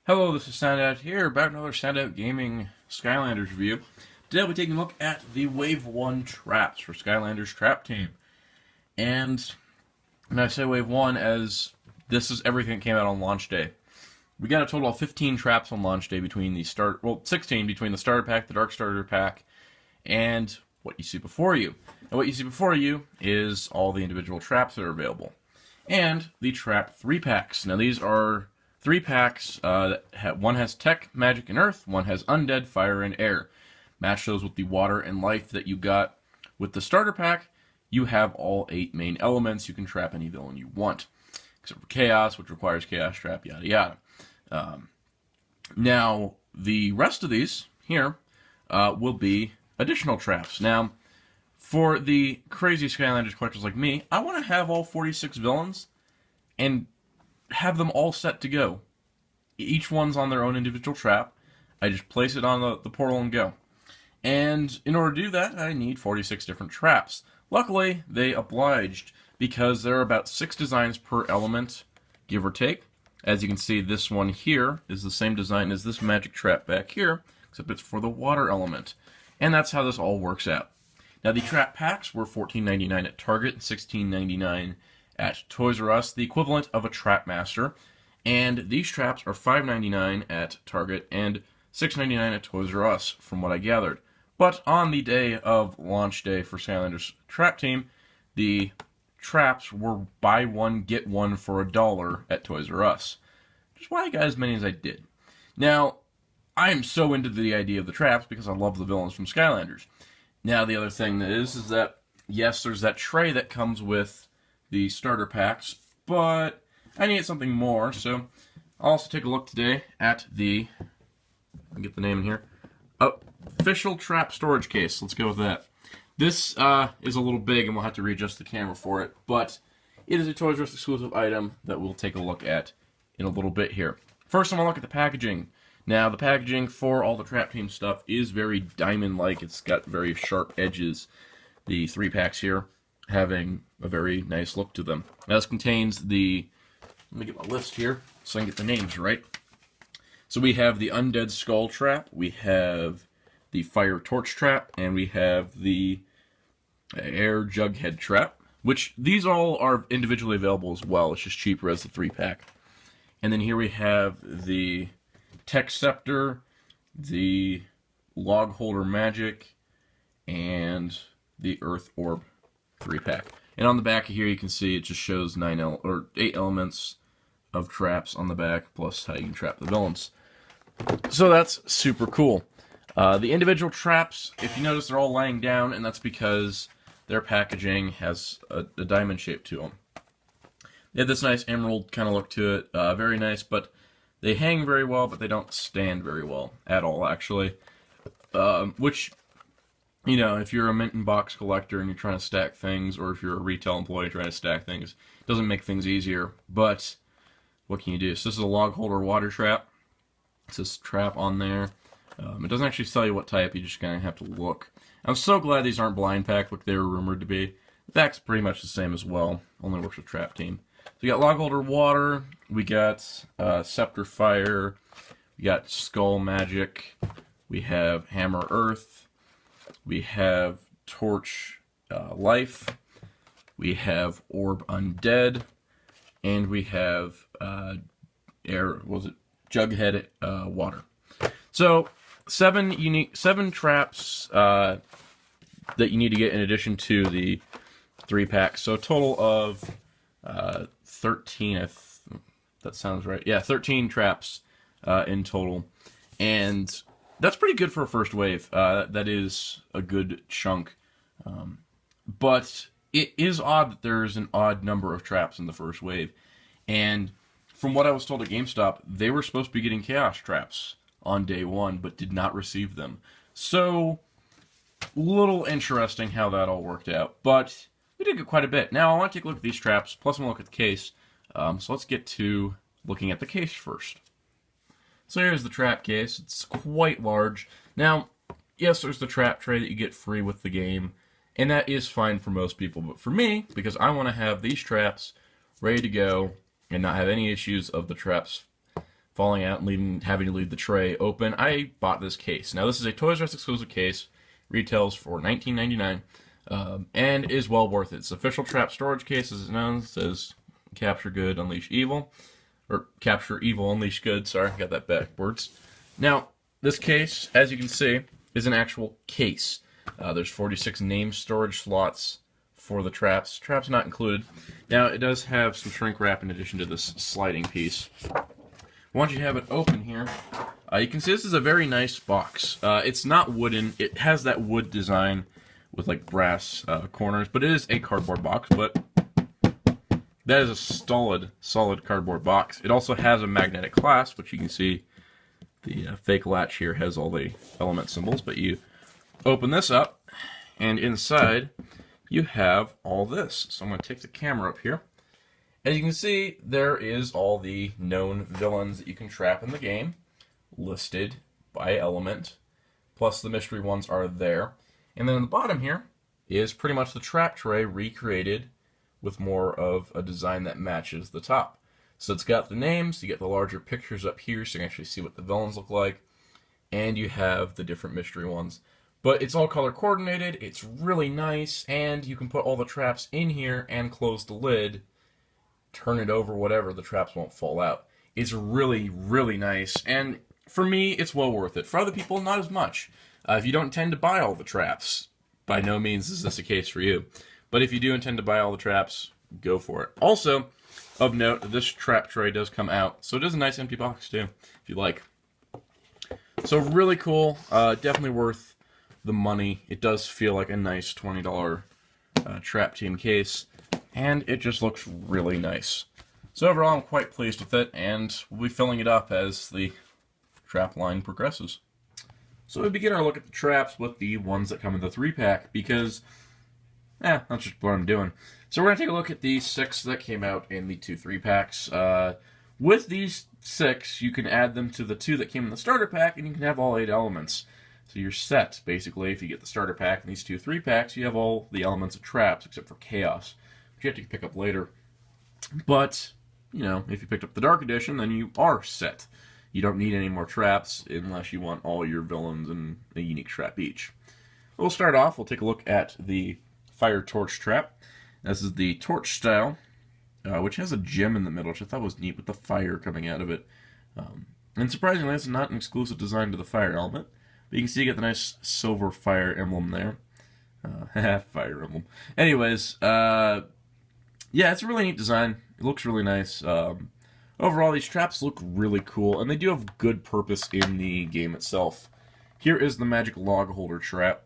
Hello, this is Soundout here, about another Soundout Gaming Skylanders review. Today we'll be taking a look at the Wave 1 traps for Skylanders Trap Team. And when I say Wave 1, as this is everything that came out on launch day. We got a total of 15 traps on launch day between the 16 between the starter pack, the Dark Starter pack, and what you see before you. And what you see before you is all the individual traps that are available. And the Trap 3-packs. Now these are 3 packs. One has Tech, Magic, and Earth. One has Undead, Fire, and Air. Match those with the Water and Life that you got with the starter pack. You have all 8 main elements. You can trap any villain you want, except for Chaos, which requires Chaos Trap, yada yada. Now, the rest of these here will be additional traps. Now, for the crazy Skylanders collectors like me, I want to have all 46 villains and have them all set to go. Each one's on their own individual trap. I just place it on the portal and go. And in order to do that, I need 46 different traps. Luckily, they obliged, because there are about 6 designs per element, give or take. As you can see, this one here is the same design as this magic trap back here, except it's for the water element. And that's how this all works out. Now, the trap packs were $14.99 at Target and $16.99 at Toys R Us, the equivalent of a Trap Master, and these traps are $5.99 at Target and $6.99 at Toys R Us, from what I gathered. But on the day of launch day for Skylanders Trap Team, the traps were buy one, get one for $1 at Toys R Us. Just why I got as many as I did. Now, I am so into the idea of the traps because I love the villains from Skylanders. Now, the other thing is that, yes, there's that tray that comes with the starter packs, but I need something more, so I'll also take a look today at the, let me get the name in here, official trap storage case. Let's go with that. This is a little big and we'll have to readjust the camera for it, but it is a Toys R Us exclusive item that we'll take a look at in a little bit here. First, I'm going to look at the packaging. Now, the packaging for all the Trap Team stuff is very diamond-like. It's got very sharp edges. The 3 packs here having a very nice look to them. Now, this contains the, let me get my list here so I can get the names right. So we have the Undead Skull Trap, we have the Fire Torch Trap, and we have the Air Jughead Trap, which these all are individually available as well. It's just cheaper as the 3-pack. And then here we have the Tech Scepter, the Log Holder Magic, and the Earth Orb 3-pack. And on the back here you can see it just shows 8 elements of traps on the back, plus how you can trap the villains. So that's super cool. The individual traps, if you notice, they're all laying down, and that's because their packaging has a diamond shape to them. They have this nice emerald kind of look to it, very nice, but they hang very well, but they don't stand very well at all, actually. Which, you know, if you're a mint and box collector and you're trying to stack things, or if you're a retail employee trying to stack things, it doesn't make things easier, but what can you do? So this is a log holder water trap. It's this trap on there. It doesn't actually tell you what type, you just kind of have to look. I'm so glad these aren't blind packed like they were rumored to be. The back's pretty much the same as well, only works with Trap Team. So we got log holder water, we got Scepter Fire, we got Skull Magic, we have Hammer Earth, we have Torch Life, we have Orb Undead, and we have Jughead Water. So 7 traps that you need to get in addition to the 3-pack. So a total of 13, if that sounds right. Yeah, 13 traps in total. And that's pretty good for a first wave. That is a good chunk. But it is odd that there's an odd number of traps in the first wave. And from what I was told at GameStop, they were supposed to be getting Chaos Traps on day 1, but did not receive them. So, little interesting how that all worked out. But we did get quite a bit. Now, I want to take a look at these traps, plus I'm going to look at the case, So let's get to looking at the case first. So here's the trap case. It's quite large. Now, yes, there's the trap tray that you get free with the game, and that is fine for most people. But for me, because I want to have these traps ready to go and not have any issues of the traps falling out and having to leave the tray open, I bought this case. Now, this is a Toys R Us exclusive case. Retails for $19.99, and is well worth it. It's official trap storage case, as it's known. It says, capture good, unleash evil. Or capture evil, unleash good. Sorry, got that backwards. Now, this case, as you can see, is an actual case. There's 46 name storage slots for the traps. Traps not included. Now, it does have some shrink wrap in addition to this sliding piece. Once you have it open here, you can see this is a very nice box. It's not wooden. It has that wood design with like brass corners, but it is a cardboard box. But that is a solid cardboard box. It also has a magnetic clasp, which you can see the fake latch here has all the element symbols. But you open this up, and inside you have all this. So I'm going to take the camera up here. As you can see, there is all the known villains that you can trap in the game, listed by element, plus the mystery ones are there. And then on the bottom here is pretty much the trap tray recreated with more of a design that matches the top. So it's got the names, you get the larger pictures up here so you can actually see what the villains look like, and you have the different mystery ones. But it's all color coordinated, it's really nice, and you can put all the traps in here and close the lid, turn it over, whatever, the traps won't fall out. It's really, really nice, and for me, it's well worth it. For other people, not as much. If you don't intend to buy all the traps, by no means is this a case for you. But if you do intend to buy all the traps, go for it. Also, of note, this trap tray does come out, so it is a nice empty box too, if you like. So really cool, definitely worth the money. It does feel like a nice $20 trap team case, and it just looks really nice. So overall, I'm quite pleased with it, and we'll be filling it up as the trap line progresses. So we begin our look at the traps with the ones that come in the 3-pack, because that's just what I'm doing. So we're going to take a look at the 6 that came out in the 2 3-packs. With these 6, you can add them to the 2 that came in the starter pack, and you can have all 8 elements. So you're set, basically, if you get the starter pack and these 2 3-packs, you have all the elements of traps, except for chaos, which you have to pick up later. But, you know, if you picked up the Dark Edition, then you are set. You don't need any more traps unless you want all your villains in a unique trap each. We'll start off, we'll take a look at the Fire Torch trap. This is the torch style, which has a gem in the middle, which I thought was neat with the fire coming out of it. And surprisingly, it's not an exclusive design to the fire element, but you can see you get the nice silver fire emblem there. Fire emblem. Anyways, yeah, it's a really neat design. It looks really nice. Overall, these traps look really cool, and they do have good purpose in the game itself. Here is the magic log holder trap,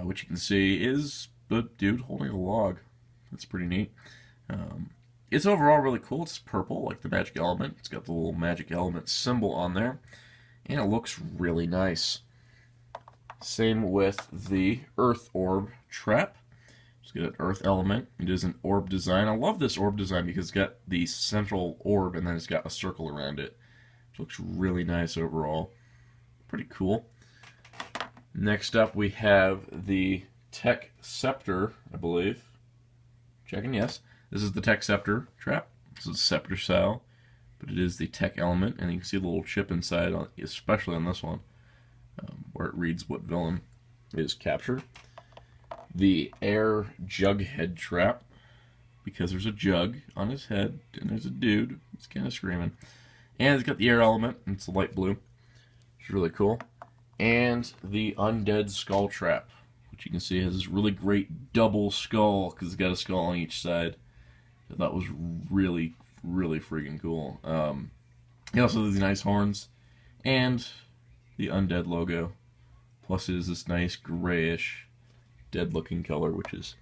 which you can see is a dude holding a log. That's pretty neat. It's overall really cool. It's purple, like the magic element. It's got the little magic element symbol on there, and it looks really nice. Same with the earth orb trap. It's got an earth element. It is an orb design. I love this orb design because it's got the central orb and then it's got a circle around it. It looks really nice overall. Pretty cool. Next up we have the Tech Scepter, I believe. Checking, yes. This is the Tech Scepter trap. This is Scepter style, but it is the Tech element, and you can see the little chip inside, especially on this one, where it reads what villain is captured. The Air Jug Head trap, because there's a jug on his head, and there's a dude. He's kind of screaming. And it's got the air element, and it's light blue. It's really cool. And the Undead Skull trap, which you can see has this really great double skull, because it's got a skull on each side. I thought was really, really freaking cool. He also has these nice horns, and the Undead logo. Plus it is this nice grayish, dead-looking color, which is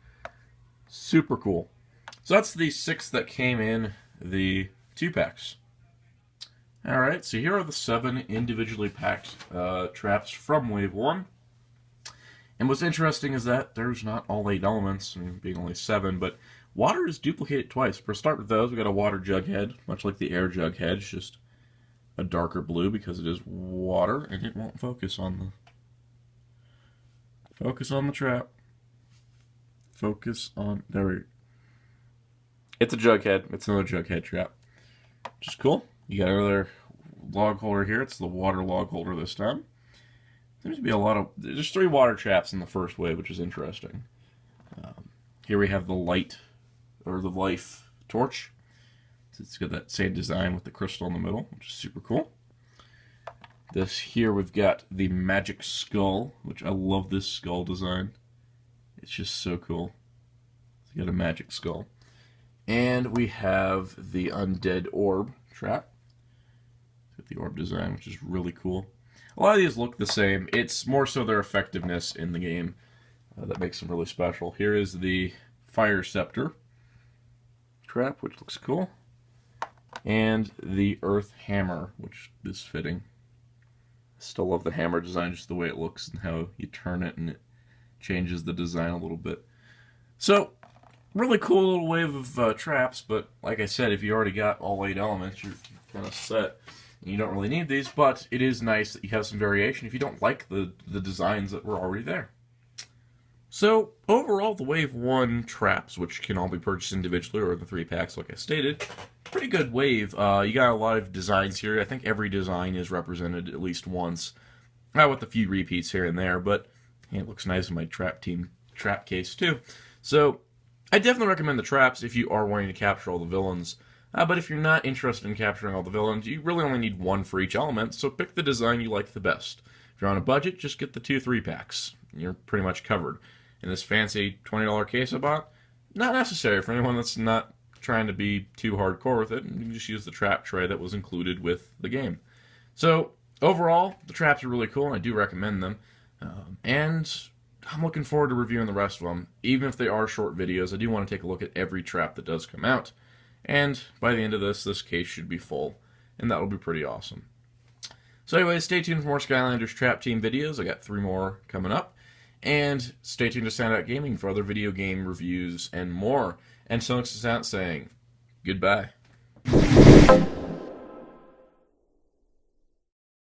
super cool. So that's the 6 that came in the 2-packs. Alright, so here are the 7 individually packed traps from Wave 1. And what's interesting is that there's not all 8 elements, I mean, being only 7, but Water is duplicated twice. For start with those, we got a water jug head, much like the air jug head. It's just a darker blue because it is water, and it won't focus on the trap. Focus on there. It's a jug head. It's another jug head trap, which is cool. You got another log holder here. It's the water log holder this time. Seems to be a lot of. There's 3 water traps in the first wave, which is interesting. Here we have the light, or the life torch. It's got that same design with the crystal in the middle, which is super cool. This here we've got the magic skull, which I love this skull design. It's just so cool. It's got a magic skull. And we have the undead orb trap. With the orb design, which is really cool. A lot of these look the same. It's more so their effectiveness in the game that makes them really special. Here is the fire scepter trap, which looks cool. And the earth hammer, which is fitting. Still love the hammer design, just the way it looks and how you turn it and it changes the design a little bit. So, really cool little wave of traps, but like I said, if you already got all 8 elements, you're kind of set. And you don't really need these, but it is nice that you have some variation if you don't like the designs that were already there. So, overall, the Wave 1 traps, which can all be purchased individually or the 3 packs, like I stated, pretty good wave. You got a lot of designs here. I think every design is represented at least once. With a few repeats here and there, but hey, it looks nice in my trap case too. So, I definitely recommend the traps if you are wanting to capture all the villains. But if you're not interested in capturing all the villains, you really only need 1 for each element, so pick the design you like the best. If you're on a budget, just get the 2 3-packs. You're pretty much covered. And this fancy $20 case I bought, not necessary for anyone that's not trying to be too hardcore with it. You can just use the trap tray that was included with the game. So, overall, the traps are really cool, and I do recommend them. And I'm looking forward to reviewing the rest of them. Even if they are short videos, I do want to take a look at every trap that does come out. And by the end of this case should be full, and that will be pretty awesome. So anyways, stay tuned for more Skylanders Trap Team videos. I got 3 more coming up. And stay tuned to Soundout Gaming for other video game reviews and more. And so much to Soundout saying goodbye.